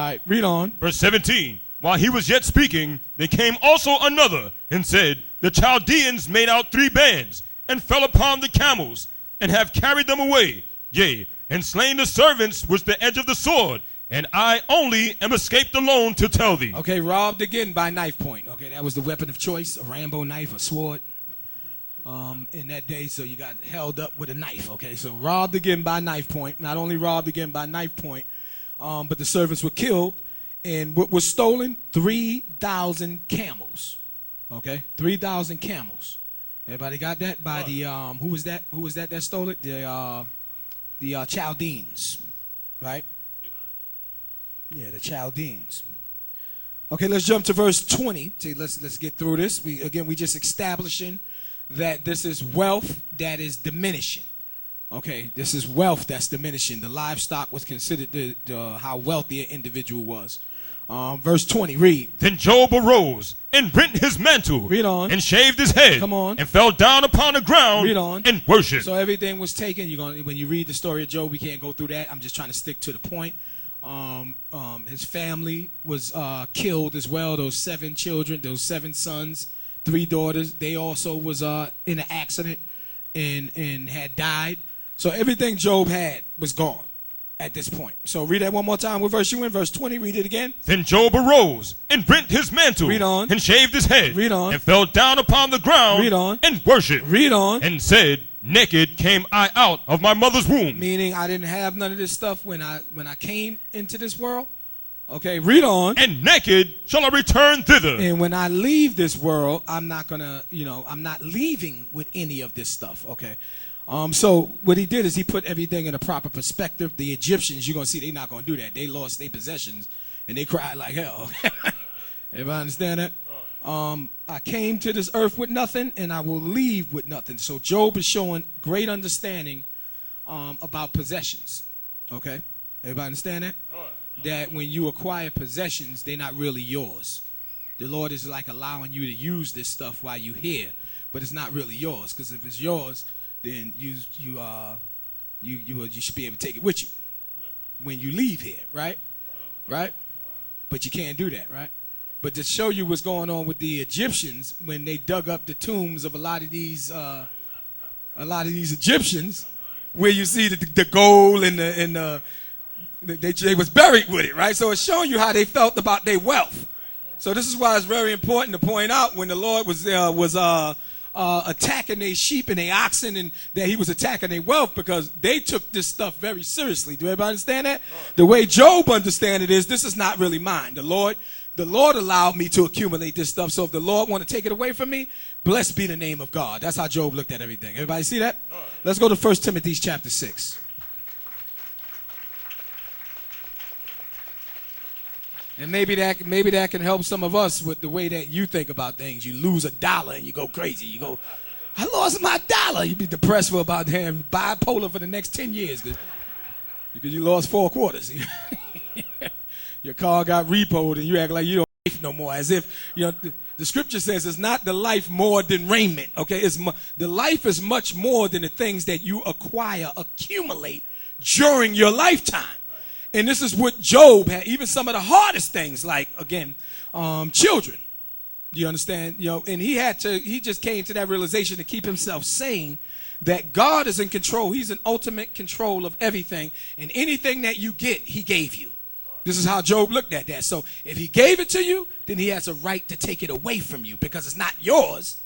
right, read on. Verse 17. While he was yet speaking, there came also another and said, the Chaldeans made out 3 bands and fell upon the camels and have carried them away. Yea, and slain the servants with the edge of the sword. And I only am escaped alone to tell thee. Okay, robbed again by knife point. Okay, that was the weapon of choice, a Rambo knife, a sword. In that day, so you got held up with a knife. Okay, so robbed again by knife point. Not only robbed again by knife point, but the servants were killed. And what was stolen? 3,000 camels. Okay, 3,000 camels. Everybody got that? By the who was that? Who was that stole it? The Chaldeans, right? Yeah, the Chaldeans. Okay, let's jump to verse 20. See, let's get through this. We just establishing that this is wealth that is diminishing. Okay, this is wealth that's diminishing. The livestock was considered how wealthy an individual was. Verse 20, read. Then Job arose and rent his mantle. Read on. And shaved his head. Come on. And fell down upon the ground. Read on. And worshipped. So everything was taken. When you read the story of Job, we can't go through that. I'm just trying to stick to the point. His family was killed as well. Those 7 children, those 7 sons, 3 daughters. They also was in an accident and had died. So everything Job had was gone at this point. So read that one more time. What verse you in? Verse 20. Read it again. Then Job arose and rent his mantle. Read on. And shaved his head. Read on. And fell down upon the ground. Read on. And worshipped. Read on. And said, naked came I out of my mother's womb. Meaning I didn't have none of this stuff when I came into this world. Okay, read on. And naked shall I return thither. And when I leave this world, I'm not gonna, I'm not leaving with any of this stuff. Okay. So what he did is he put everything in a proper perspective. The Egyptians, you're going to see, they're not going to do that. They lost their possessions, and they cried like hell. Everybody understand that? I came to this earth with nothing, and I will leave with nothing. So Job is showing great understanding about possessions. Okay? Everybody understand that? That when you acquire possessions, they're not really yours. The Lord is like allowing you to use this stuff while you're here, but it's not really yours. Because if it's yours, then you should be able to take it with you when you leave here, right? Right? But you can't do that, right? But to show you what's going on with the Egyptians when they dug up the tombs of a lot of these Egyptians, where you see the gold and they was buried with it, right? So it's showing you how they felt about their wealth. So this is why it's very important to point out when the Lord was attacking their sheep and their oxen, and that he was attacking their wealth, because they took this stuff very seriously. Do everybody understand that? The way Job understands it is, this is not really mine. The Lord allowed me to accumulate this stuff. So if the Lord want to take it away from me, blessed be the name of God. That's how Job looked at everything. Everybody see that? Let's go to 1 Timothy chapter 6. And maybe that can help some of us with the way that you think about things. You lose $1 and you go crazy. You go, I lost my $1. You be depressed for about bipolar for the next 10 years because you lost 4 quarters. Your car got repoed and you act like you don't have life no more, as if the scripture says it's not the life more than raiment. Okay, the life is much more than the things that you accumulate during your lifetime. And this is what Job had, even some of the hardest things, like, again, children. Do you understand? And he just came to that realization to keep himself sane, that God is in control. He's in ultimate control of everything. And anything that you get, he gave you. This is how Job looked at that. So if he gave it to you, then he has a right to take it away from you, because it's not yours,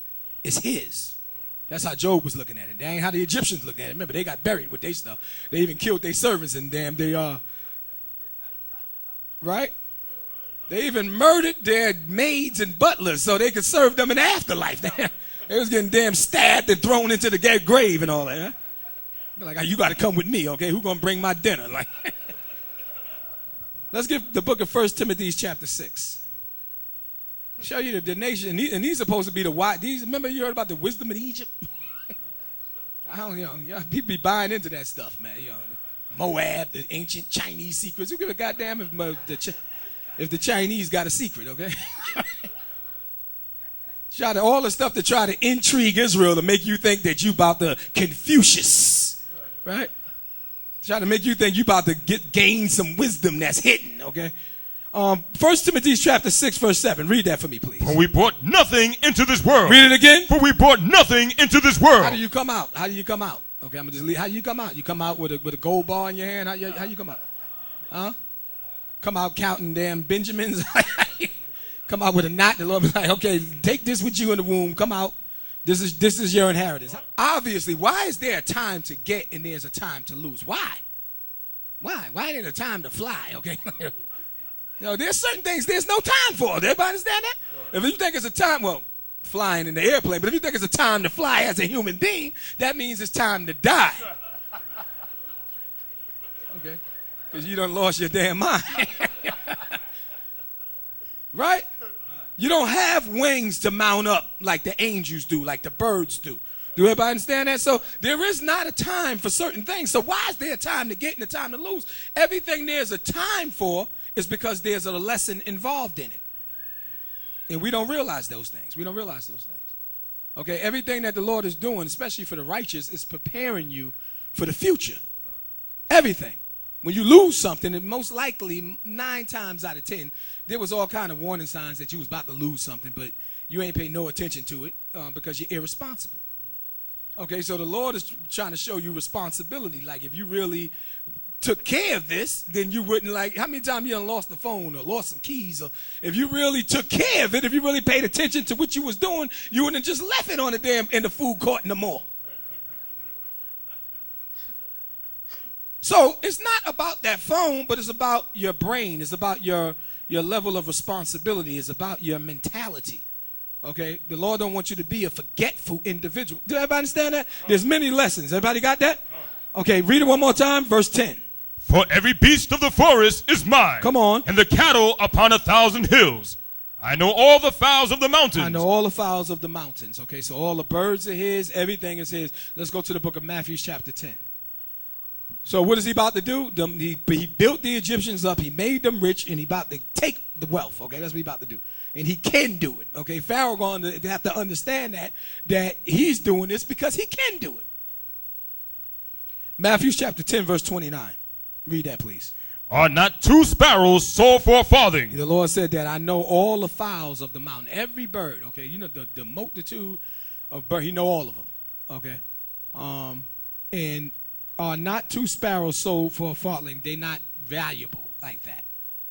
it's his. That's how Job was looking at it. That ain't how the Egyptians looked at it. Remember, they got buried with their stuff. They even killed their servants, and right? They even murdered their maids and butlers so they could serve them in the afterlife. They was getting damn stabbed and thrown into the grave and all that. Huh? Like, you got to come with me, okay? Who's going to bring my dinner? Like, let's get the book of 1 Timothy chapter 6. Show you the nation, and these supposed to be the wise. Remember you heard about the wisdom of Egypt? I don't, people be buying into that stuff, man. Moab, the ancient Chinese secrets. Who give a goddamn if the Chinese got a secret, okay? All the stuff to try to intrigue Israel to make you think that you about the Confucius, right? Try to make you think you about to gain some wisdom that's hidden, okay? 1 Timothy chapter 6, verse 7. Read that for me, please. For we brought nothing into this world. Read it again. For we brought nothing into this world. How do you come out? How do you come out? Okay, I'm gonna just leave. How do you come out? You come out with a gold bar in your hand. How you come out? Huh? Come out counting damn Benjamins. Come out with a knot. The Lord be like, okay, take this with you in the womb. Come out. This is your inheritance. Obviously, why is there a time to get and there's a time to lose? Why? Why ain't there a time to fly? Okay. There's certain things there's no time for. Everybody understand that? If you think it's a time, well, flying in the airplane, but if you think it's a time to fly as a human being, that means it's time to die. Okay? Because you done lost your damn mind. Right? You don't have wings to mount up like the angels do, like the birds do. Do everybody understand that? So there is not a time for certain things. So why is there a time to get and a time to lose? Everything there's a time for is because there's a lesson involved in it. And we don't realize those things. Okay, everything that the Lord is doing, especially for the righteous, is preparing you for the future. Everything. When you lose something, and most likely 9 times out of 10, there was all kind of warning signs that you was about to lose something, but you ain't pay no attention to it because you're irresponsible. Okay, so the Lord is trying to show you responsibility. Like if you really took care of this, then you wouldn't how many times you done lost the phone or lost some keys? Or if you really took care of it, if you really paid attention to what you was doing, you wouldn't have just left it on the in the food court no more. So it's not about that phone, but it's about your brain. It's about your level of responsibility. It's about your mentality. Okay? The Lord don't want you to be a forgetful individual. Do everybody understand that? There's many lessons. Everybody got that? Okay, read it one more time. Verse 10. For every beast of the forest is mine. Come on. And the cattle upon 1,000 hills. I know all the fowls of the mountains. I know all the fowls of the mountains. Okay, so all the birds are his. Everything is his. Let's go to the book of Matthew chapter 10. So what is he about to do? He built the Egyptians up. He made them rich, and he about to take the wealth. Okay, that's what he about to do. And he can do it. Okay, Pharaoh going to have to understand that he's doing this because he can do it. Matthew chapter 10, verse 29. Read that, please. Are not 2 sparrows sold for a farthing? The Lord said that I know all the fowls of the mountain, every bird. Okay, you know the multitude of birds. He know all of them. Okay, and are not 2 sparrows sold for a farthing? They're not valuable like that.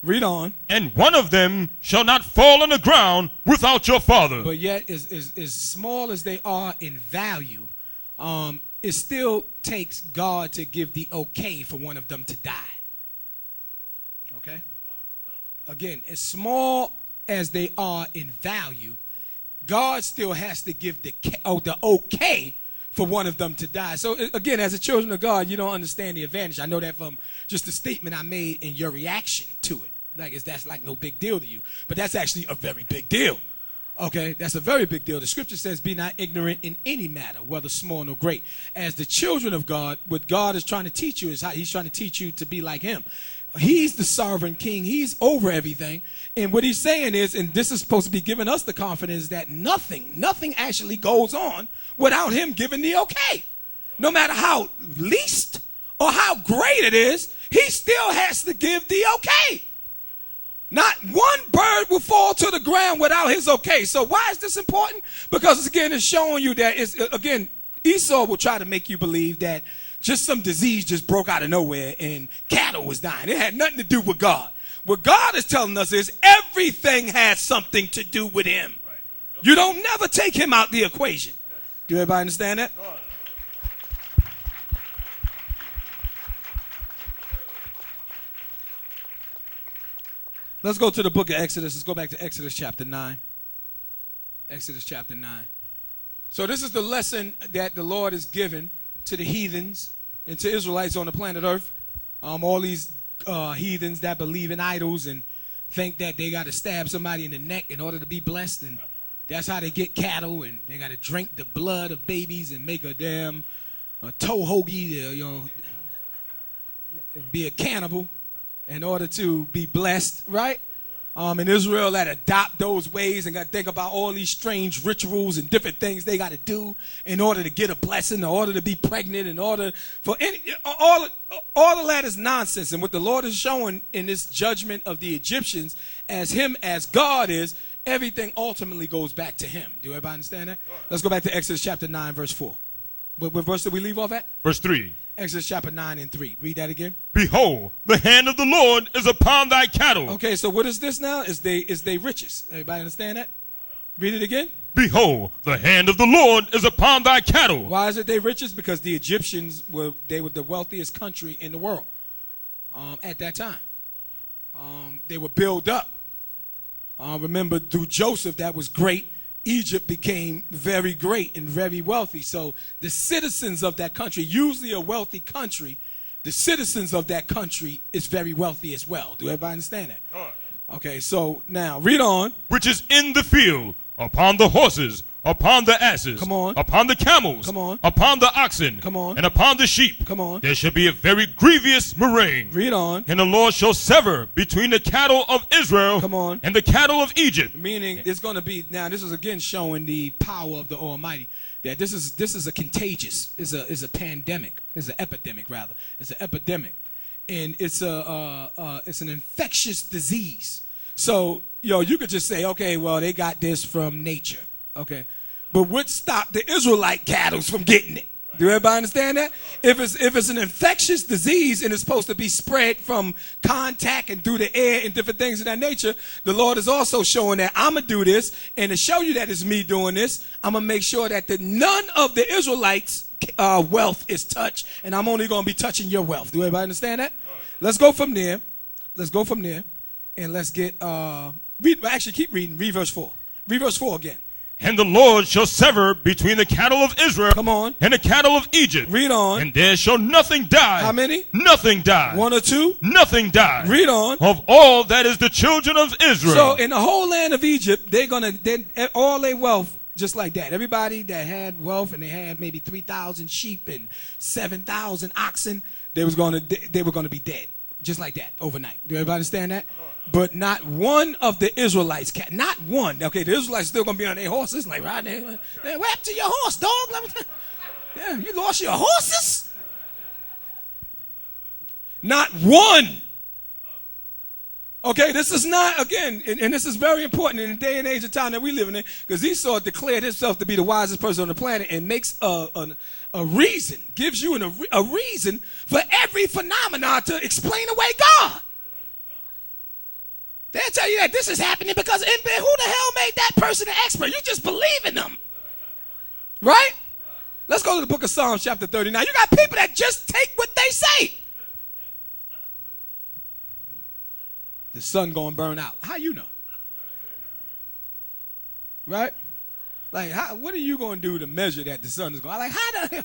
Read on. And one of them shall not fall on the ground without your Father. But yet, as small as they are in value, it still takes God to give the okay for one of them to die. Okay? Again, as small as they are in value, God still has to give the okay for one of them to die. So again, as a children of God, you don't understand the advantage. I know that from just the statement I made and your reaction to it. That's like no big deal to you. But that's actually a very big deal. Okay, that's a very big deal. The scripture says, be not ignorant in any matter, whether small or great. As the children of God, what God is trying to teach you is how he's trying to teach you to be like him. He's the sovereign king. He's over everything. And what he's saying is, and this is supposed to be giving us the confidence that nothing actually goes on without him giving the okay. No matter how least or how great it is, he still has to give the okay. Not one bird will fall to the ground without his okay. So why is this important? Because again, it's showing you that Esau will try to make you believe that just some disease just broke out of nowhere and cattle was dying. It had nothing to do with God. What God is telling us is everything has something to do with him. Right. Yep. You don't never take him out the equation. Do everybody understand that? Let's go to the book of Exodus. Let's go back to Exodus chapter 9. Exodus chapter 9. So this is the lesson that the Lord has given to the heathens and to Israelites on the planet Earth. All these heathens that believe in idols and think that they got to stab somebody in the neck in order to be blessed. And that's how they get cattle. And they got to drink the blood of babies and make a damn tohogi, and be a cannibal in order to be blessed, right? in Israel that adopt those ways and got to think about all these strange rituals and different things they got to do in order to get a blessing, in order to be pregnant, in order for all of that is nonsense. And what the Lord is showing in this judgment of the Egyptians as him as God is, everything ultimately goes back to him. Do everybody understand that? Let's go back to Exodus chapter 9, verse 4. What verse did we leave off at? Verse 3. Exodus chapter 9 and 3. Read that again. Behold, the hand of the Lord is upon thy cattle. Okay, so what is this now? Is they riches. Everybody understand that? Read it again. Behold, the hand of the Lord is upon thy cattle. Why is it they riches? Because the Egyptians were the wealthiest country in the world at that time. They were built up. Remember, through Joseph, that was great. Egypt became very great and very wealthy. So the citizens of that country, usually a wealthy country, the citizens of that country is very wealthy as well. Do everybody understand that? Okay, so now read on. Which is in the field, upon the horses, upon the asses, Come on. upon the camels, Come on. upon the oxen, Come on. and upon the sheep. Come on. There shall be a very grievous murrain. Read on. And the Lord shall sever between the cattle of Israel Come on. and the cattle of Egypt. Meaning it's going to be, now this is again showing the power of the Almighty. That this is a contagious, is a pandemic, is an epidemic rather. It's an epidemic. And it's an infectious disease. So, you could just say, okay, well, they got this from nature. Okay. But what stopped the Israelite cattle from getting it? Do everybody understand that? If it's an infectious disease and it's supposed to be spread from contact and through the air and different things of that nature, the Lord is also showing that I'm going to do this. And to show you that it's me doing this, I'm going to make sure that none of the Israelites' wealth is touched. And I'm only going to be touching your wealth. Do everybody understand that? Let's go from there. And let's get, keep reading. Read verse 4. Read verse 4 again. And the Lord shall sever between the cattle of Israel Come on. and the cattle of Egypt. Read on. And there shall nothing die. How many? Nothing die. One or two? Nothing die. Read on. Of all that is the children of Israel. So in the whole land of Egypt, all their wealth, just like that. Everybody that had wealth and they had maybe 3,000 sheep and 7,000 oxen, they were going to be dead. Just like that, overnight. Do everybody understand that? But not one of the Israelites, not one. Okay, the Israelites still going to be on their horses, like right there. What happened to your horse, dog? Yeah, you lost your horses? Not one. Okay, this is not, again, and this is very important in the day and age of time that we live in, because Esau declared himself to be the wisest person on the planet and makes a reason, gives you a reason for every phenomenon to explain away God. They'll tell you that this is happening because who the hell made that person an expert? You just believe in them. Right? Let's go to the book of Psalms chapter 39. You got people that just take what they say. The sun going to burn out. How you know? Right? Like, what are you going to do to measure that the sun is going? Like, how the hell?